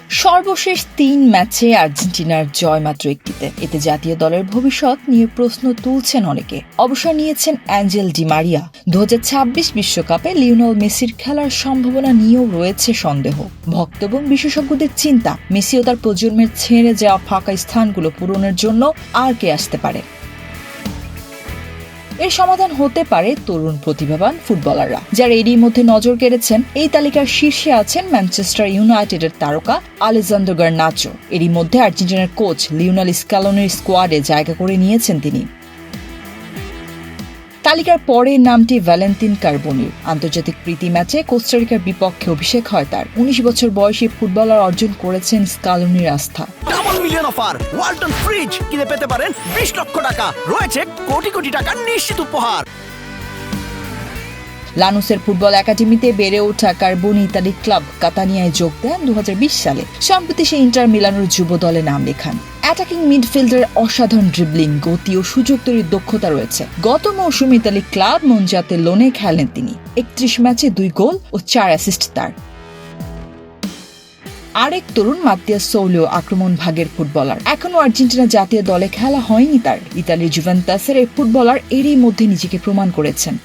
সর্বশেষ ৩ ম্যাচে আর্জেন্টিনার জয় মাত্র একটিতে। এতে জাতীয় দলের ভবিষ্যৎ নিয়ে প্রশ্ন তুলছেন অনেকে। অবসর নিয়েছেন অ্যাঞ্জেল ডি মারিয়া। ২০২৬ বিশ্বকাপে লিওনেল মেসির খেলার সম্ভাবনা নিয়েও রয়েছে সন্দেহ। ভক্ত এবং বিশেষজ্ঞদের চিন্তা, মেসি ও তার প্রজন্মের ছেড়ে যাওয়া ফাঁকা স্থানগুলো পূরণের জন্য আর কে আসতে পারে। এর সমাধান হতে পারে তরুণ প্রতিভাবান ফুটবলাররা, যারা এরই মধ্যে নজর কেড়েছেন। এই তালিকার শীর্ষে আছেন ম্যানচেস্টার ইউনাইটেডের তারকা আলেজান্দ্রো গার্নাচো। এরই মধ্যে আর্জেন্টিনার কোচ লিওনেল স্ক্যালোনির স্কোয়াডে জায়গা করে নিয়েছেন তিনি। তালিকার পরের নামটি ভ্যালেন্তিন কার্বোনির। আন্তর্জাতিক প্রীতি ম্যাচে কোস্টারিকার বিপক্ষে অভিষেক হয় তার। ১৯ বছর বয়সী ফুটবলার অর্জন করেছেন স্ক্যালোনির আস্থা। Double million offer, Walton fridge কিনে পেতে পারেন ২০ লক্ষ টাকা, রয়েছে কোটি কোটি টাকার নিশ্চিত উপহার। লানুসের ফুটবল একাডেমিতে বেড়ে ওঠা কার্বোনি ইতালির ক্লাব কাতানিয়ায় যোগ দেন ২০২০ সালে। সম্প্রতি সে ইন্টার মিলানোর যুব দলে নাম লেখান। অ্যাটাকিং মিডফিল্ডার অসাধারণ ড্রিবলিং, গতি ও সুযোগ তৈরির দক্ষতা রয়েছে। গত মৌসুমে ইতালি ক্লাব মনজাতে লোনে খেলেন তিনি। ৩১ ম্যাচে ২ গোল ও ৪ অ্যাসিস্ট তার। আরেক তরুণ মাত্তিয়াস সৌলিও আক্রমণ ভাগের ফুটবলার। এখনো আর্জেন্টিনা জাতীয় দলে খেলা হয়নি তার। ইতালির জুভেন্টাসের এই ফুটবলার এরই মধ্যে নিজেকে প্রমাণ করেছেন।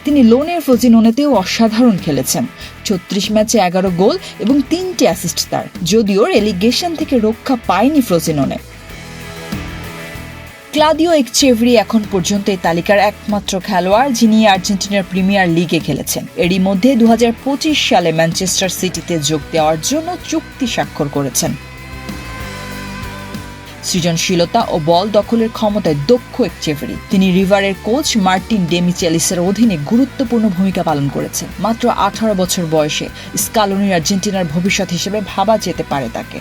তিনি লোনের ফ্রোজিনোনেতেও অসাধারণ খেলেছেন। ৩৬ ম্যাচে ১১ গোল এবং ৩টি অ্যাসিস্ট তার। যদিও রেলিগেশন থেকে রক্ষা পায়নি ফ্রোজিনোনে। ক্লাদিও একচেভরি এখন পর্যন্ত এই তালিকার একমাত্র খেলোয়াড় যিনি আর্জেন্টিনার প্রিমিয়ার লিগে খেলেছেন। এরই মধ্যে ২০২৫ সালে ম্যানচেস্টার সিটিতে যোগ দেওয়ার জন্য চুক্তি স্বাক্ষর করেছেন। সৃজনশীলতা ও বল দখলের ক্ষমতায় দক্ষ একচেভরি। তিনি রিভারের কোচ মার্টিন ডেমিচেলিসের অধীনে গুরুত্বপূর্ণ ভূমিকা পালন করেছেন। মাত্র ১৮ বছর বয়সে স্ক্যালোনির আর্জেন্টিনার ভবিষ্যৎ হিসেবে ভাবা যেতে পারে তাকে।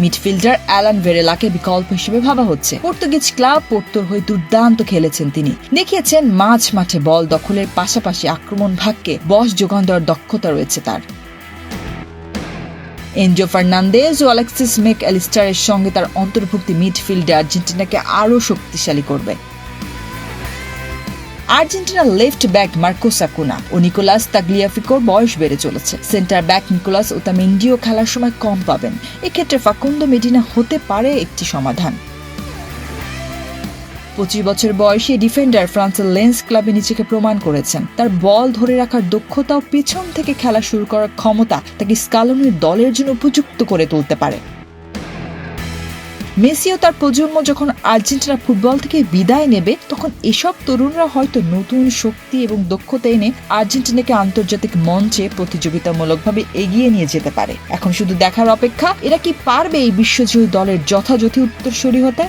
মিডফিল্ডার অ্যালান ভেরেলাকে বিকল্প হিসেবে ভাবা হচ্ছে। পর্তুগিজ ক্লাব পোর্তোর হয়ে দুর্দান্ত খেলেছেন তিনি। দেখিয়েছেন মাঝ মাঠে বল দখলের পাশাপাশি আক্রমণ ভাগকে বশ যোগান দেওয়ার দক্ষতা রয়েছে তার। এনজো ফার্নান্দেজ ও অ্যালেক্সিস ম্যাক অ্যালিস্টারের সঙ্গে তার অন্তর্ভুক্তি মিডফিল্ডে আর্জেন্টিনাকে আরও শক্তিশালী করবে। আর্জেন্টিনার লেফট ব্যাক মার্কোস আকুনা ও নিকোলাস তাগলিয়াফিকোর বয়স বেড়ে চলেছে। সেন্টার ব্যাক নিকোলাস ওতামেন্ডিও খেলার সময় কম পাবেন। এক্ষেত্রে ফাকুন্দো মেডিনা হতে পারে একটি সমাধান। ২৫ বছর বয়সী ডিফেন্ডার ফ্রান্সের লেন্স ক্লাবে নিজেকে প্রমাণ করেছেন। তার বল ধরে রাখার দক্ষতা ও পিছন থেকে খেলা শুরু করার ক্ষমতা তাকে স্ক্যালোনির দলের জন্য উপযুক্ত করে তুলতে পারে। মেসি ও তার প্রজন্ম যখন আর্জেন্টিনা ফুটবল থেকে বিদায় নেবে, তখন এসব তরুণরা হয়তো নতুন শক্তি এবং দক্ষতা এনে আর্জেন্টিনাকে আন্তর্জাতিক মঞ্চে প্রতিযোগিতামূলকভাবে এগিয়ে নিয়ে যেতে পারে। এখন শুধু দেখার অপেক্ষা, এরা কি পারবে এই বিশ্বজয়ী দলের যথাযথ উত্তরসূরি হতে।